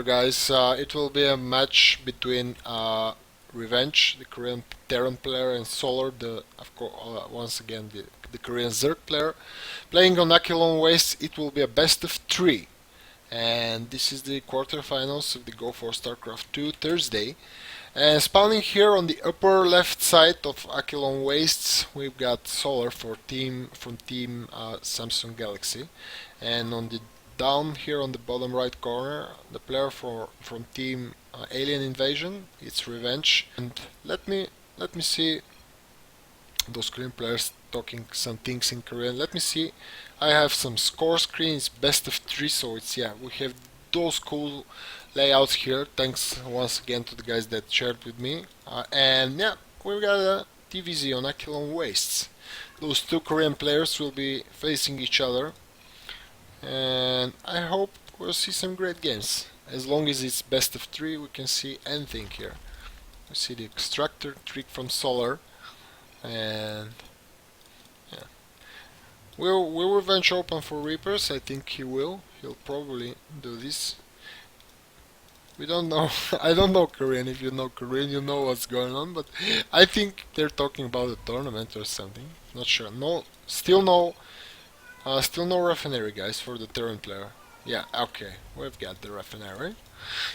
Guys, it will be a match between Revenge, the Korean Terran player, and Solar, the of course once again the Korean Zerg player, playing on Aquilon Waste. It will be a best of three, and this is the quarterfinals of the Go4SC2 Thursday. And spawning here on the upper left side of Aquilon Wastes, we've got Solar for team Samsung Galaxy, and on the down here on the bottom right corner, the player from team Alien Invasion, it's Revenge. And let me see those Korean players talking some things in Korean. Let me see. I have some score screens, best of three, so it's we have those cool layouts here. Thanks once again to the guys that shared with me. And yeah, we've got a TVZ on Aquilon Wastes. Those two Korean players will be facing each other, and I hope we'll see some great games. As long as it's best of three, we can see anything here. We see the extractor trick from Solar, and yeah, will Revenge open for Reapers? I think he will. He'll probably do this. We don't know. I don't know Korean. If you know Korean, you know what's going on. But I think they're talking about a tournament or something. Not sure. No, still no. Still no refinery, guys, for the Terran player. Yeah, okay, we've got the refinery.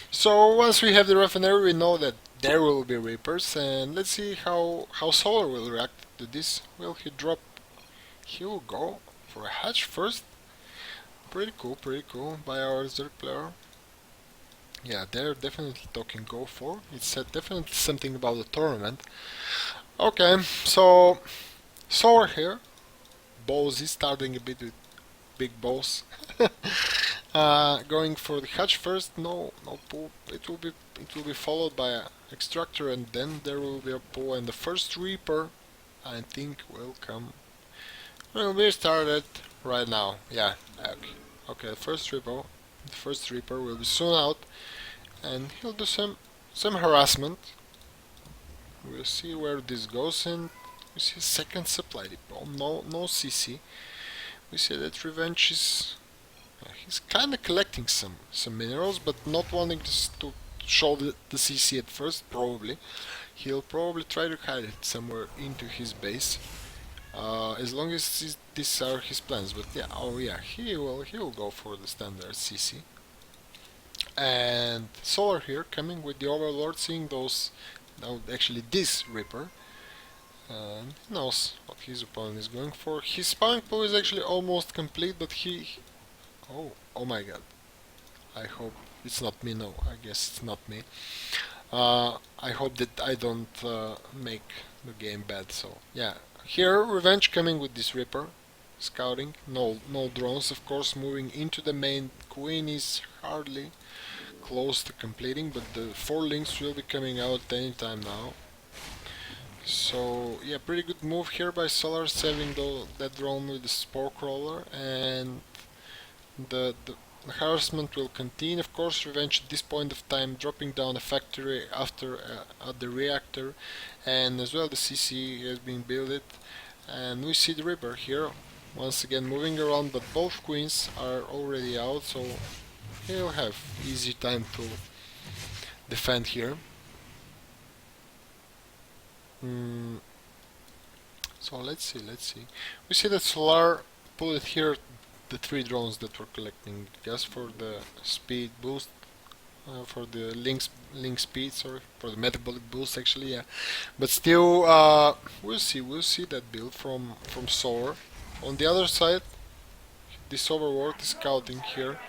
So once we have the refinery, we know that there will be Reapers, and let's see how Solar will react to this. Will he drop? He will go for a hatch first. Pretty cool by our Zerg player. Yeah, they're definitely talking Go 4. It's definitely something about the tournament. Okay, so Solar here. Balls is starting a bit with big balls. Going for the hatch first. No pull. It will be followed by a extractor, and then there will be a pull. And the first Reaper, I think, will come. Will be started right now. Yeah. Okay. The first Reaper will be soon out, and he'll do some harassment. We'll see where this goes, and we see a second supply depot. No CC. We see that Revenge is he's kind of collecting some minerals, but not wanting to show the CC at first. Probably he'll probably try to hide it somewhere into his base, as long as these are his plans. But yeah, he will go for the standard CC. And Solar here coming with the Overlord, seeing those. Now actually this Reaper. And he knows what his opponent is going for. His spawning pool is actually almost complete, but oh my god. I hope it's not me. No, I guess it's not me. I hope that I don't make the game bad. So yeah, here Revenge coming with this Reaper, scouting. No drones, of course, moving into the main. Queen is hardly close to completing, but the 4 links will be coming out anytime now. So yeah, pretty good move here by Solar, saving that drone with the Spore Crawler, and the harassment will continue. Of course, Revenge at this point of time dropping down a factory after the reactor, and as well the CC has been built, and we see the Reaper here once again moving around, but both queens are already out, so he'll have easy time to defend here. So let's see. We see that Solar pulled here the 3 drones that were collecting gas for the speed boost, for the link speed, sorry, for the metabolic boost actually, yeah. But still, we'll see that build from Solar. On the other side, this Overworld is scouting here,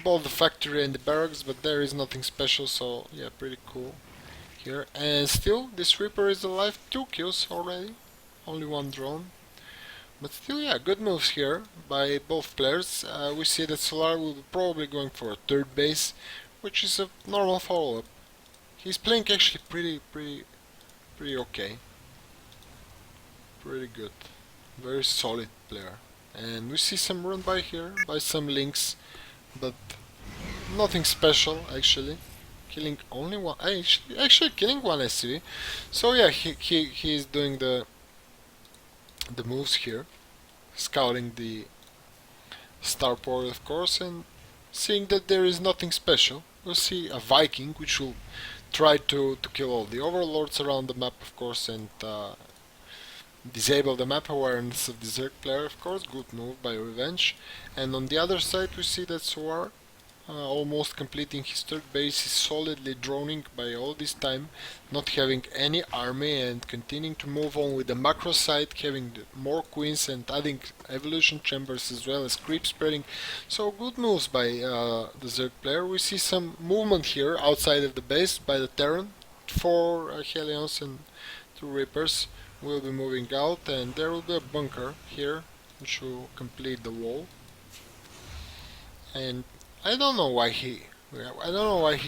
both the factory and the barracks, but there is nothing special, so yeah, pretty cool here. And still, this Reaper is alive, 2 kills already, only 1 drone. But still, yeah, good moves here by both players. We see that Solar will be probably going for a 3rd base, which is a normal follow-up. He's playing actually pretty okay. Pretty good. Very solid player. And we see some run by here, by some links, but nothing special actually. Killing only one, actually killing one SCV. So yeah, he is doing the moves here, scouting the starport of course, and seeing that there is nothing special. we'll see a Viking, which will try to kill all the overlords around the map, of course, and disable the map awareness of the Zerg player, of course. Good move by Revenge. And on the other side, we see that Soar, almost completing his third base, is solidly droning by all this time, not having any army and continuing to move on with the macro side, having more queens and adding evolution chambers as well as creep spreading. So good moves by the Zerg player. We see some movement here outside of the base by the Terran. 4 Hellions and 2 Reapers will be moving out, and there will be a bunker here which will complete the wall. And I don't know why he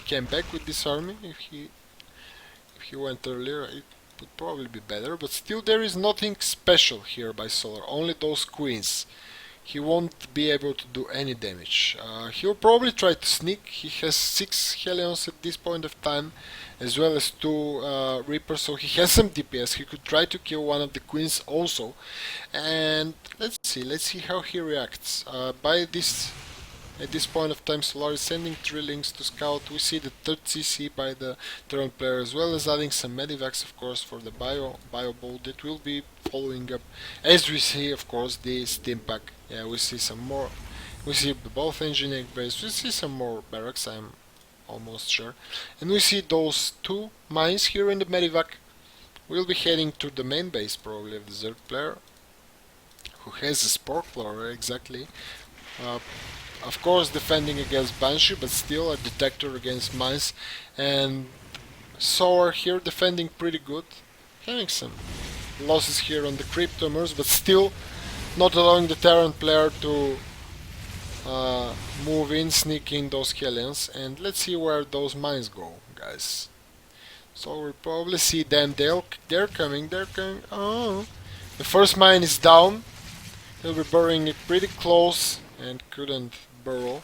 came back with this army. If he went earlier, it would probably be better. But still, there is nothing special here by Solar. Only those queens. He won't be able to do any damage. He'll probably try to sneak. He has 6 Hellions at this point of time, as well as 2 Reapers, so he has some DPS. He could try to kill one of the queens also. And let's see how he reacts. At this point of time, Solar is sending 3 links to scout. We see the third CC by the Terran player, as well as adding some medivacs, of course, for the bio bowl that will be following up. As we see, of course, the steam pack. Yeah, we see some more. We see both engineering base. We see some more barracks, I'm almost sure. And we see those 2 mines here in the medivac. We'll be heading to the main base, probably, of the Zerg player, who has a Spore Crawler, exactly. Of course, defending against Banshee, but still a detector against mines. And Soar here defending pretty good, having some losses here on the creep tumors, but still not allowing the Terran player to move in, sneak in those Hellions. And let's see where those mines go, guys. So we'll probably see them. They're coming. Oh, the first mine is down. He'll be burying it pretty close and couldn't burrow.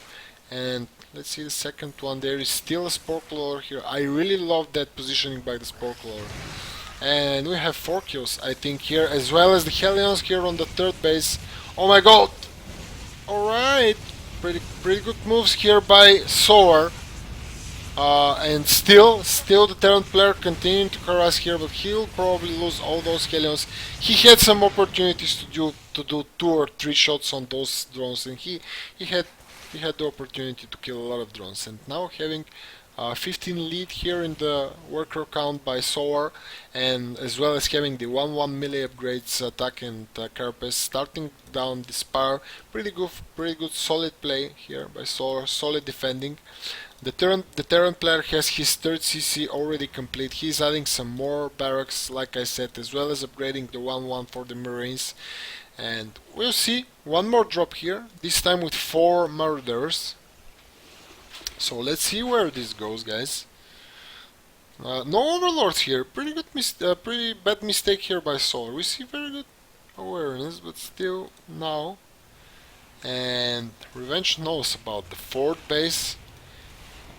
And let's see the second one. There is still a Spore Crawler here. I really love that positioning by the Spore Crawler. And we have 4 kills, I think, here, as well as the Hellions here on the third base. Oh my god! Alright! Pretty good moves here by Soar. And still the Terran player continuing to harass here, but he'll probably lose all those Hellions. He had some opportunities to do 2 or 3 shots on those drones, and he had the opportunity to kill a lot of drones. And now having 15 lead here in the worker count by Solar, and as well as having the 1-1 melee upgrades, attack and carapace, starting down the spire. Pretty good solid play here by Solar, solid defending. The Terran player has his third CC already complete. He's adding some more barracks, like I said, as well as upgrading the 1-1 for the Marines. And we'll see one more drop here, this time with 4 murders. So let's see where this goes, guys. No overlords here. Pretty bad mistake here by Solar. We see very good awareness, but still now. And Revenge knows about the 4th base.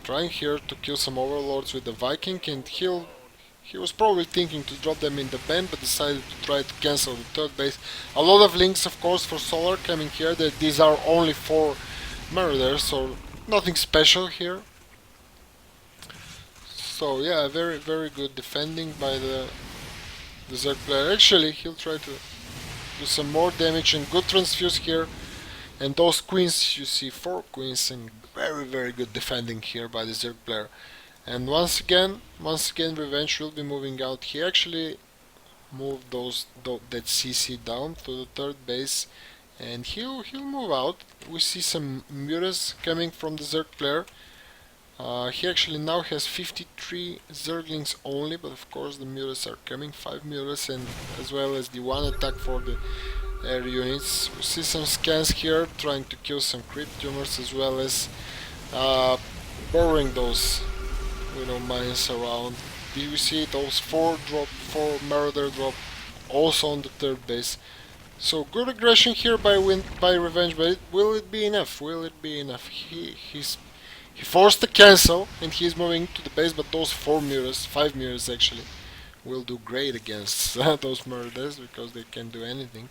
Trying here to kill some overlords with the Viking, and he was probably thinking to drop them in the bend, but decided to try to cancel the 3rd base. A lot of links, of course, for Solar coming here. That these are only 4 murders, so nothing special here. So yeah, very good defending by the Zerg player. Actually, he'll try to do some more damage, and good transfuse here. And those queens, you see 4 queens, and very good defending here by the Zerg player. And once again, Revenge will be moving out. He actually moved that CC down to the 3rd base, and he'll move out. We see some Mutas coming from the Zerg player. He actually now has 53 Zerglings only, but of course the Mutas are coming, 5 Mutas, and as well as the 1 attack for the air units. We see some scans here trying to kill some creep tumors, as well as burrowing those mines around. We see those 4 murder drop also on the 3rd base. So good aggression here by Revenge, but will it be enough? He forced the cancel, and he's moving to the base, but those 5 Mutas actually, will do great against those murders, because they can do anything.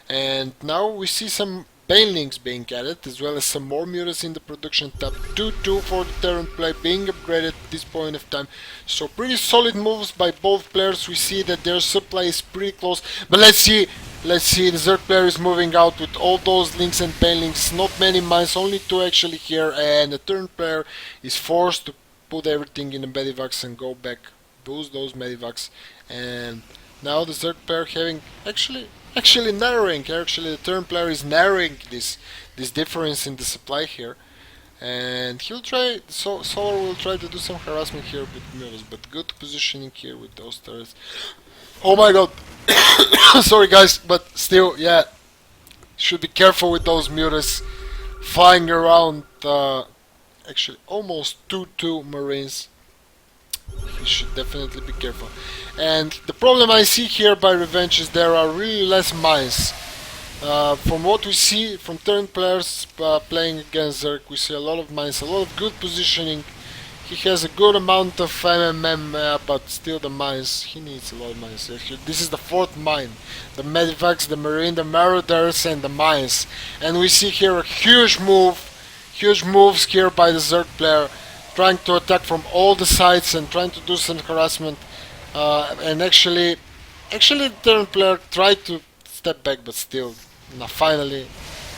And now we see some Banelings being added, as well as some more mutas in the production tab. 2-2 for the Terran play being upgraded at this point of time. So pretty solid moves by both players. We see that their supply is pretty close. But let's see, the Zerg player is moving out with all those links and banelings. Not many mines, only 2 actually here. And the Terran player is forced to put everything in the medivacs and go back, boost those medivacs. And now the Zerg player having actually narrowing. Actually, the Terran player is narrowing this difference in the supply here, and he'll try. So Solar will try to do some harassment here with mutas, but good positioning here with those turrets. Oh my God! Sorry guys, but still, yeah, should be careful with those mutas flying around. Actually, almost 2-2 Marines. You should definitely be careful. And the problem I see here by Revenge is there are really less mines. From what we see from Terran players playing against Zerg, we see a lot of mines, a lot of good positioning. He has a good amount of MMM, but still the mines, he needs a lot of mines. This is the 4th mine. The Medivacs, the Marine, the Marauders, and the mines. And we see here a huge moves here by the Zerg player, trying to attack from all the sides and trying to do some harassment. And actually the Terran player tried to step back, but still, now finally,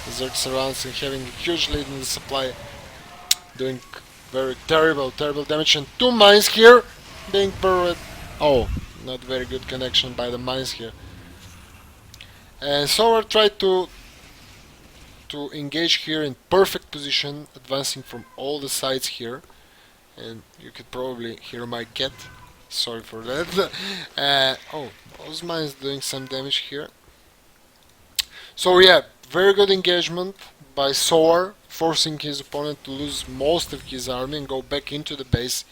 the Zerg surrounds and having a huge lead in the supply, doing very terrible damage. And 2 mines here being buried. Oh, not very good connection by the mines here. And Solar tried to engage here in perfect position, advancing from all the sides here. And you could probably hear my cat. Sorry for that. Oh, those mines doing some damage here. So yeah, very good engagement by Solar, forcing his opponent to lose most of his army and go back into the base,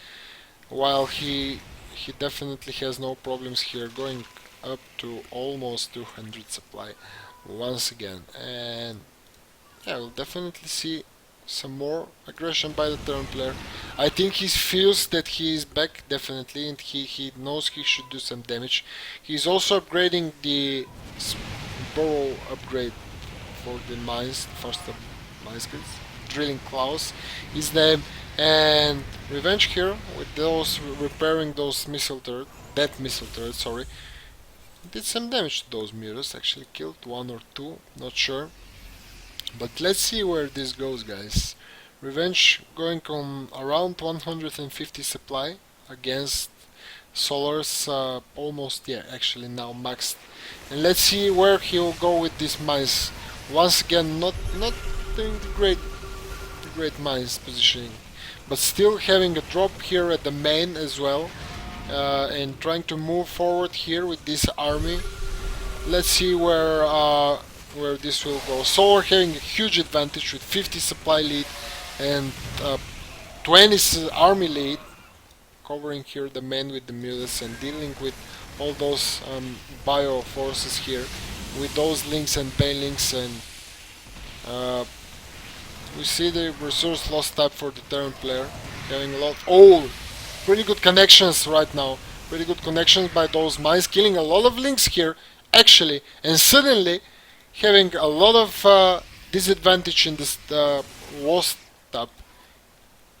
while he definitely has no problems here, going up to almost 200 supply once again. And yeah, we'll definitely see some more aggression by the Terran player. I think he feels that he is back definitely, and he knows he should do some damage. He's also upgrading the burrow upgrade for the mines, the first mines skills. Drilling Klaus his name, and Revenge here with those repairing those missile turret, that missile turret, sorry, did some damage to those mutas. Actually killed 1 or 2, not sure. But let's see where this goes, guys. Revenge going on around 150 supply against Solar's almost, yeah, actually now maxed. And let's see where he'll go with these mines. Once again, not doing the great mines positioning, but still having a drop here at the main as well, and trying to move forward here with this army. Let's see where this will go. Solar having a huge advantage with 50 supply lead and 20 army lead, covering here the main with the mutas and dealing with all those bio forces here with those links and banelings. And we see the resource loss tab for the Terran player having a lot. Oh, pretty good connections right now. Pretty good connections by those mines, killing a lot of links here actually, and suddenly having a lot of disadvantage in this lost tab.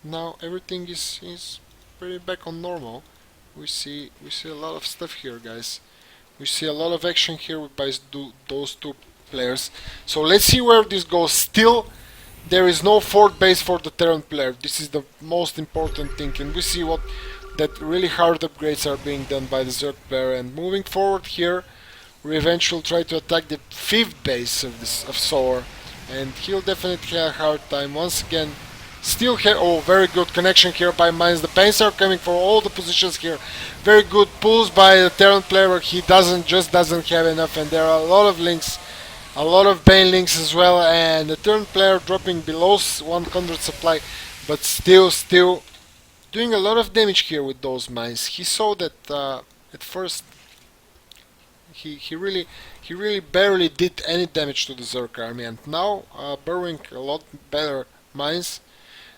Now everything is pretty back on normal. We see a lot of stuff here, guys. We see a lot of action here by those 2 players. So let's see where this goes. Still, there is no 4th base for the Terran player. This is the most important thing, and we see what that really hard upgrades are being done by the Zerg player. And moving forward here, Revenge will try to attack the 5th base of Solar, and he'll definitely have a hard time. Once again, still oh, very good connection here by mines. The paints are coming for all the positions here. Very good pulls by the Terran player. He just doesn't have enough, and there are a lot of links, a lot of Bane links as well, and the Terran player dropping below 100 supply, but still doing a lot of damage here with those mines. He saw that at first he really barely did any damage to the Zerg army, and now burrowing a lot better mines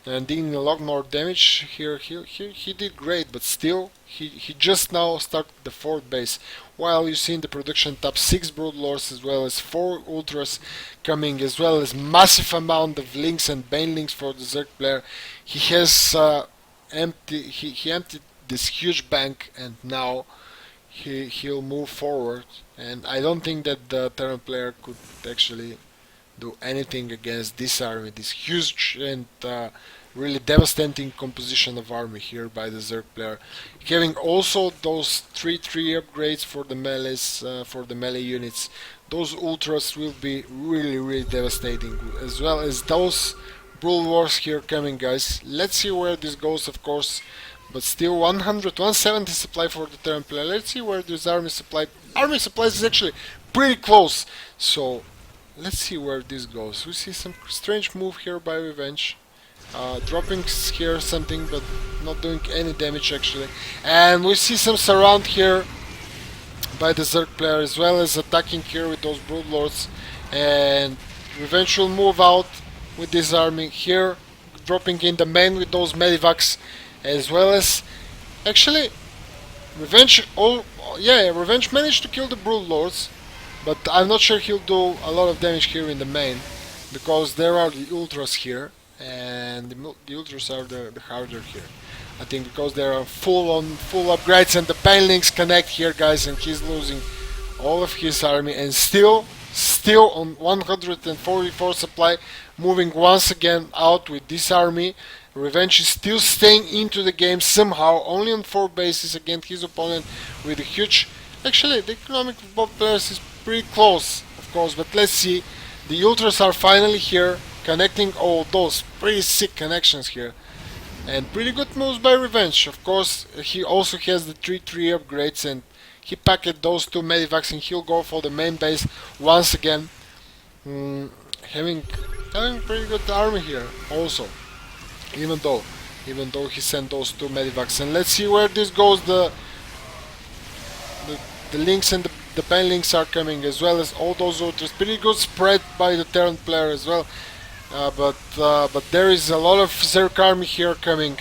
and dealing a lot more damage here. He did great, but still he just now started the fourth base. While you see in the production tab 6 Broodlords as well as 4 Ultras coming, as well as massive amount of links and banelings for the Zerg player. He has he emptied this huge bank, and now he'll move forward. And I don't think that the Terran player could actually do anything against this army, this huge and really devastating composition of army here by the Zerg player. Having also those 3 upgrades for the melees, for the melee units. Those ultras will be really devastating, as well as those Brawl Wars here coming, guys. Let's see where this goes, of course. But still 170 supply for the Terran player. Let's see where this army supply. Army supplies is actually pretty close. So let's see where this goes. We see some strange move here by Revenge. Dropping here something, but not doing any damage actually. And we see some surround here by the Zerg player, as well as attacking here with those Broodlords. And Revenge will move out with this army here, dropping in the main with those Medivacs, as well as actually Revenge. Revenge managed to kill the Broodlords, but I'm not sure he'll do a lot of damage here in the main, because there are the Ultras here, and the Ultras are the harder here. I think because they are full upgrades, and the Banelings connect here, guys, and he's losing all of his army, and still on 144 supply, moving once again out with this army. Revenge is still staying into the game somehow, only on 4 bases against his opponent with a huge. Actually, the economic of both players is pretty close, of course, but let's see. The Ultras are finally here, connecting all those pretty sick connections here. And pretty good moves by Revenge. Of course, he also has the 3 upgrades, and he packed those 2 Medivacs, and he'll go for the main base once again. Having pretty good army here also. Even though he sent those 2 Medivacs. And let's see where this goes. The links and the pen links are coming, as well as all those ultras. Pretty good spread by the Terran player as well. But there is a lot of Zerg army here coming,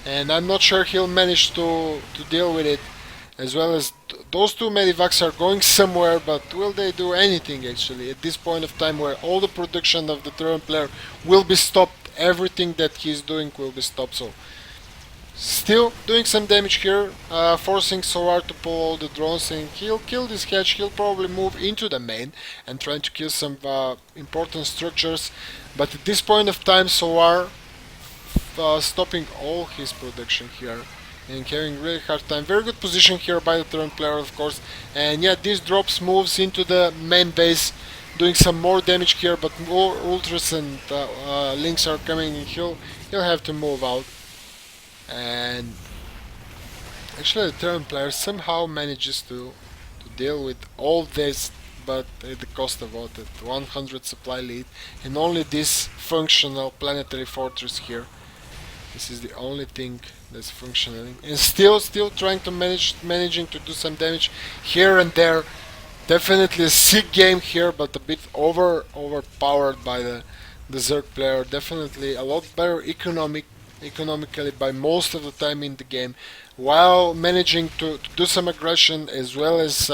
and I'm not sure he'll manage to deal with it. As well as those 2 Medivacs are going somewhere, but will they do anything actually at this point of time, where all the production of the Terran player will be stopped? Everything that he's doing will be stopped. So still doing some damage here, forcing Solar to pull all the drones, and he'll kill this hatch. He'll probably move into the main and try to kill some important structures, but at this point of time Solar stopping all his production here and having really hard time. Very good position here by the Terran player, of course. And yeah, this drops moves into the main base, doing some more damage here, but more ultras and links are coming, and he'll have to move out. And actually the Terran player somehow manages to deal with all this, but at the cost of what? 100 supply lead, and only this functional planetary fortress here. This is the only thing that's functioning, and still trying to managing to do some damage here and there. Definitely a sick game here, but a bit overpowered by the Zerg player. Definitely a lot better economically by most of the time in the game, while managing to do some aggression as well as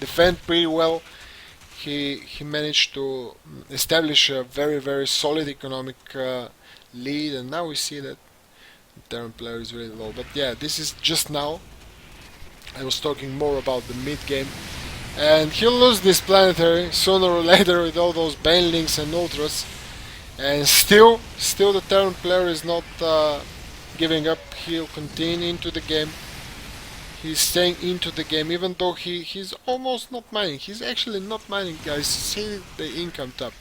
defend pretty well. He managed to establish a very solid economic lead, and now we see that the Terran player is really low. But yeah, this is just now. I was talking more about the mid game. And he'll lose this planetary sooner or later with all those Banelings and Ultras. And still the Terran player is not giving up. He'll continue into the game. He's staying into the game, even though he's almost not mining. He's actually not mining, guys. See the income tab.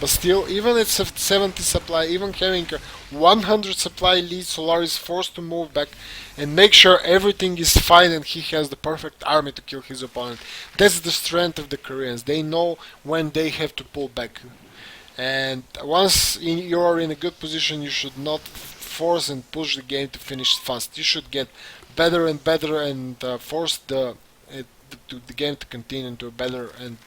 But still, even at 70 supply, even having a 100 supply lead, Solar is forced to move back and make sure everything is fine, and he has the perfect army to kill his opponent. That's the strength of the Koreans. They know when they have to pull back. And once you are in a good position, you should not force and push the game to finish fast. You should get better and better, and force the game to continue into a better and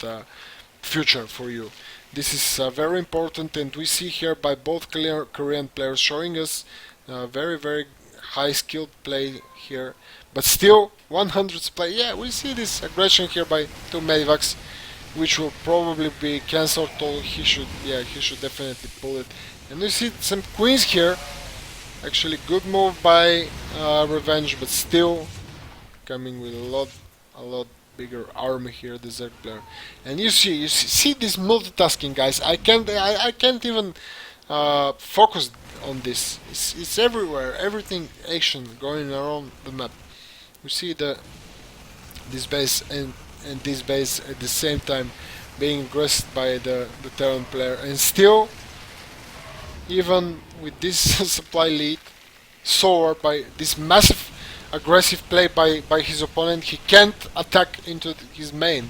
future for you. This is very important, and we see here by both Korean players showing us very, very high skilled play here. But still, 100 supply. Yeah, we see this aggression here by two Medivacs, which will probably be cancelled. He should definitely pull it. And we see some queens here. Actually, good move by Revenge, but still coming with a lot bigger army here, the Zerg player. And see this multitasking, guys. I can't even focus on this. It's everywhere, everything action going around the map. We see this base and this base at the same time being aggressed by the Terran player, and still, even with this supply lead, soar by this massive aggressive play by his opponent, he can't attack into his main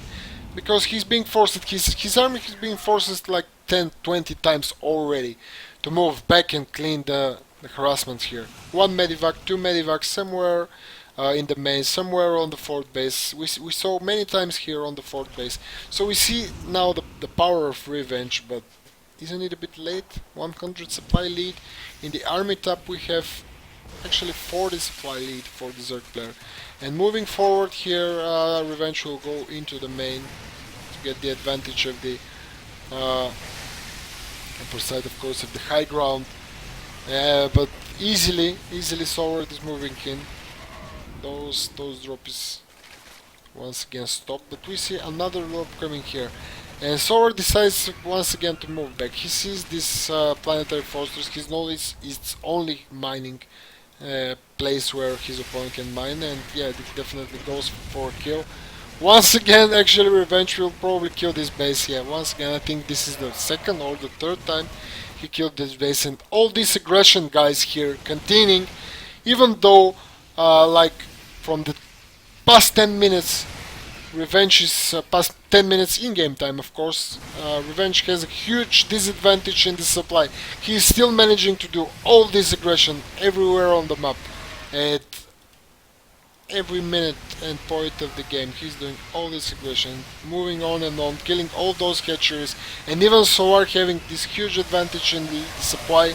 because he's being forced. His army is being forced like 10-20 times already to move back and clean the harassment here. One medivac, two medivacs somewhere in the main, somewhere on the fourth base. We saw many times here on the fourth base. So we see now the power of Revenge, but isn't it a bit late? 100 supply lead. In the army top we have actually 40 supply lead for the Zerg player. And moving forward here, Revenge will go into the main to get the advantage of the upper side, of course, of the high ground. But easily Sword is moving in. Those drop is once again stopped, but we see another drop coming here. And Sword decides once again to move back. He sees this planetary fortress. He knows it's only mining place where his opponent can mine, and yeah, it definitely goes for a kill. Once again, actually, Revenge will probably kill this base. Yeah, once again, I think this is the second or the third time he killed this base, and all this aggression, guys, here continuing, even though, like, from the past 10 minutes, Revenge is past 10 minutes in-game time, of course. Revenge has a huge disadvantage in the supply. He is still managing to do all this aggression everywhere on the map. At every minute and point of the game, he's doing all this aggression, moving on and on, killing all those hatcheries, and even Solar having this huge advantage in the supply.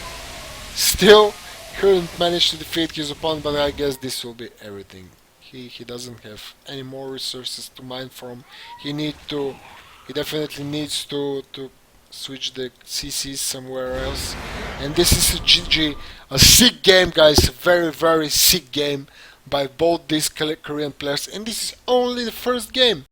Still couldn't manage to defeat his opponent, but I guess this will be everything. He doesn't have any more resources to mine from. He definitely needs to switch the CCs somewhere else. And this is a GG, a sick game, guys, a very, very sick game by both these Korean players, and this is only the first game.